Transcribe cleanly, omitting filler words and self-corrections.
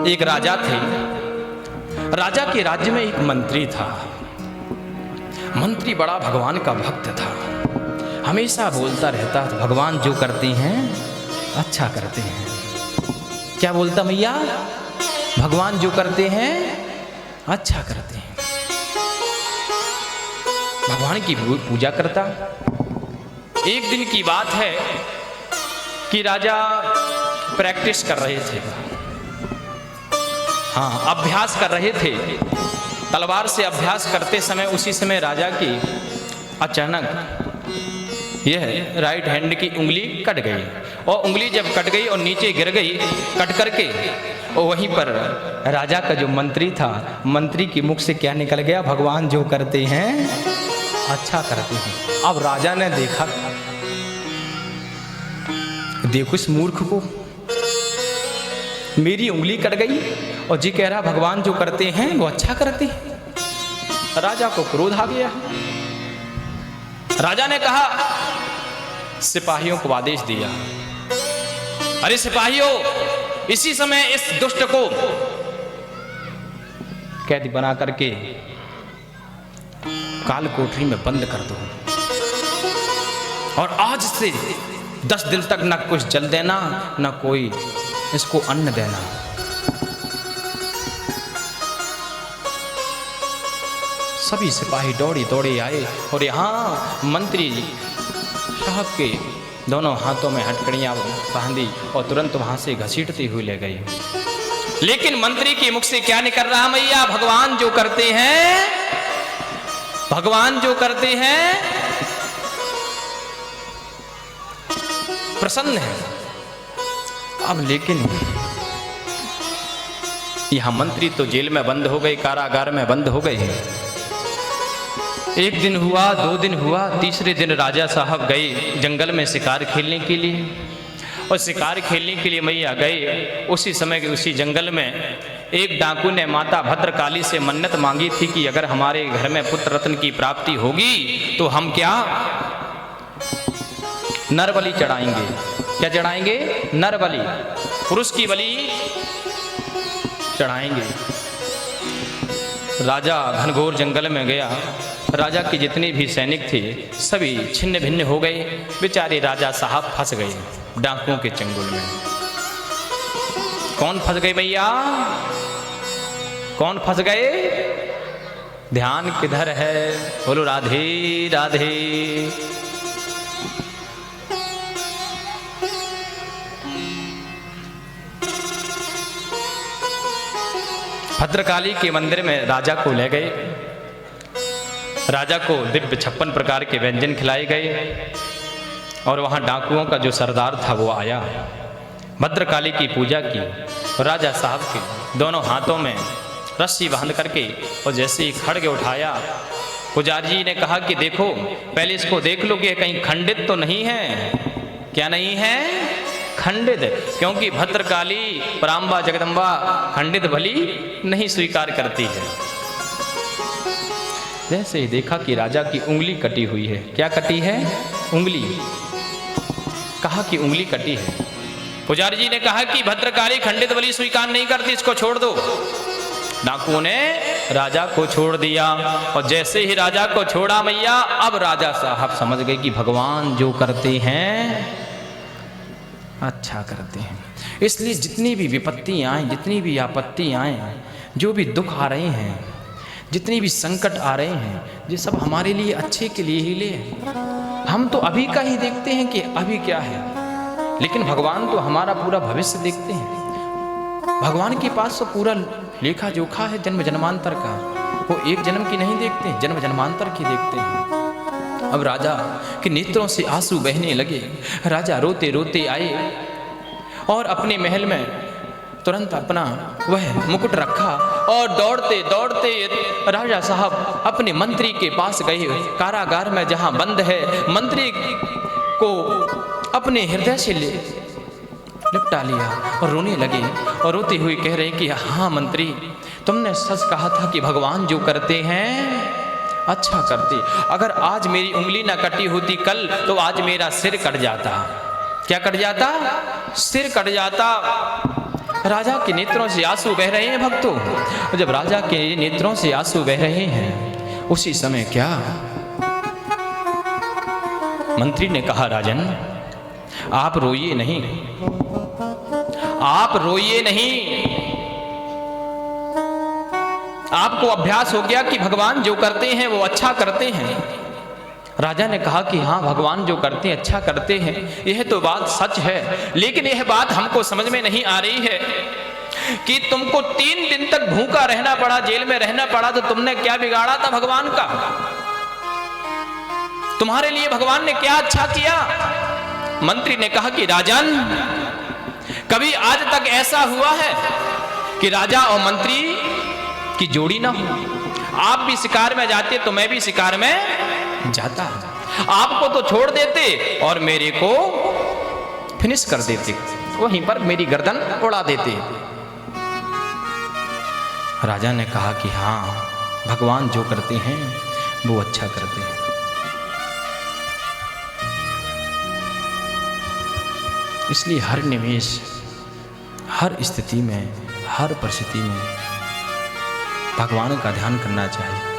एक राजा थे। राजा के राज्य में एक मंत्री था। मंत्री बड़ा भगवान का भक्त था, हमेशा बोलता रहता था भगवान जो करते हैं अच्छा करते हैं। क्या बोलता मैया? भगवान जो करते हैं अच्छा करते हैं। भगवान की पूजा करता। एक दिन की बात है कि राजा प्रैक्टिस कर रहे थे, हाँ अभ्यास कर रहे थे। तलवार से अभ्यास करते समय उसी समय राजा की अचानक यह राइट हैंड की उंगली कट गई, और उंगली जब कट गई और नीचे गिर गई कट करके, और वहीं पर राजा का जो मंत्री था, मंत्री के मुख से क्या निकल गया? भगवान जो करते हैं अच्छा करते हैं। अब राजा ने देखा, देखो इस मूर्ख को, मेरी उंगली कट गई और जी कह रहा भगवान जो करते हैं वो अच्छा करते हैं। राजा को क्रोध आ गया। राजा ने कहा, सिपाहियों को आदेश दिया, अरे सिपाहियों, इसी समय इस दुष्ट को कैदी बना करके काल कोठरी में बंद कर दो, और आज से 10 दिन तक न कुछ जल देना न कोई इसको अन्न देना। सभी सिपाही दौड़ी दौड़े आए और यहाँ मंत्री साहब के दोनों हाथों में हथकड़ियां बांधी और तुरंत वहां से घसीटती हुई ले गई। लेकिन मंत्री के मुख से क्या निकल रहा मैया? भगवान जो करते हैं, भगवान जो करते हैं प्रसन्न है। अब लेकिन यहां मंत्री तो जेल में बंद हो गए, कारागार में बंद हो गए। एक दिन हुआ, 2 दिन हुआ, तीसरे दिन राजा साहब गए जंगल में शिकार खेलने के लिए, और शिकार खेलने के लिए मैया गए। उसी समय के उसी जंगल में एक डाकू ने माता भद्रकाली से मन्नत मांगी थी कि अगर हमारे घर में पुत्र रत्न की प्राप्ति होगी तो हम क्या नर बलि चढ़ाएंगे। क्या चढ़ाएंगे? नर बलि, पुरुष की बलि चढ़ाएंगे। राजा घनघोर जंगल में गया। राजा के जितने भी सैनिक थे सभी छिन्न भिन्न हो गए। बेचारे राजा साहब फंस गए डाकुओं के चंगुल में। कौन फंस गए भैया? कौन फंस गए? ध्यान किधर है? बोलो राधे राधे। भद्रकाली के मंदिर में राजा को ले गए। राजा को दिव्य 56 प्रकार के व्यंजन खिलाए गए, और वहां डाकुओं का जो सरदार था वो आया, भद्रकाली की पूजा की। राजा साहब के दोनों हाथों में रस्सी बांध करके और जैसे ही खड़गे उठाया, पुजारी जी ने कहा कि देखो पहले इसको देख लो कि कहीं खंडित तो नहीं है। क्या नहीं है? खंडित, क्योंकि भद्रकाली पराम्बा जगदम्बा खंडित बलि नहीं स्वीकार करती है। जैसे ही देखा कि राजा की उंगली कटी हुई है। क्या कटी है? उंगली। कहा कि उंगली कटी है। पुजारी जी ने कहा कि भद्रकाली खंडित बलि स्वीकार नहीं करती, इसको छोड़ दो। डाकुओं ने राजा को छोड़ दिया, और जैसे ही राजा को छोड़ा मैया, अब राजा साहब समझ गए कि भगवान जो करते हैं अच्छा करते हैं। इसलिए जितनी भी विपत्ति आए, जितनी भी आपत्ति आए, जो भी दुख आ रहे हैं, जितनी भी संकट आ रहे हैं, ये सब हमारे लिए अच्छे के लिए ही ले। हम तो अभी का ही देखते हैं कि अभी क्या है, लेकिन भगवान तो हमारा पूरा भविष्य देखते हैं। भगवान के पास तो पूरा लेखा जोखा है जन्म जन्मांतर का। वो एक जन्म की नहीं देखते, जन्म जन्मांतर की देखते हैं। अब राजा के नेत्रों से आंसू बहने लगे। राजा रोते रोते आए और अपने महल में तुरंत अपना वह मुकुट रखा, और दौड़ते दौड़ते राजा साहब अपने मंत्री के पास गए। कारागार में जहां बंद है, मंत्री को अपने हृदय से लिपटा लिया और रोने लगे, और रोते हुए कह रहे कि हाँ मंत्री, तुमने सच कहा था कि भगवान जो करते हैं अच्छा करते। अगर आज मेरी उंगली ना कटी होती कल, तो आज मेरा सिर कट जाता। क्या कट जाता? सिर कट जाता। राजा के नेत्रों से आंसू बह रहे हैं भक्तों। जब राजा के नेत्रों से आंसू बह रहे हैं उसी समय क्या मंत्री ने कहा, राजन आप रोइए नहीं, आप रोइए नहीं। आपको अभ्यास हो गया कि भगवान जो करते हैं वो अच्छा करते हैं। राजा ने कहा कि हाँ, भगवान जो करते हैं अच्छा करते हैं, यह तो बात सच है, लेकिन यह बात हमको समझ में नहीं आ रही है कि तुमको 3 दिन तक भूखा रहना पड़ा, जेल में रहना पड़ा, तो तुमने क्या बिगाड़ा था भगवान का? तुम्हारे लिए भगवान ने क्या अच्छा किया? मंत्री ने कहा कि राजन, कभी आज तक ऐसा हुआ है कि राजा और मंत्री की जोड़ी ना हो? आप भी शिकार में जाते तो मैं भी शिकार में जाता, आपको तो छोड़ देते और मेरे को फिनिश कर देते, वहीं पर मेरी गर्दन उड़ा देते। राजा ने कहा कि हाँ, भगवान जो करते हैं वो अच्छा करते हैं। इसलिए हर निमेष, हर स्थिति में, हर परिस्थिति में भगवान का ध्यान करना चाहिए।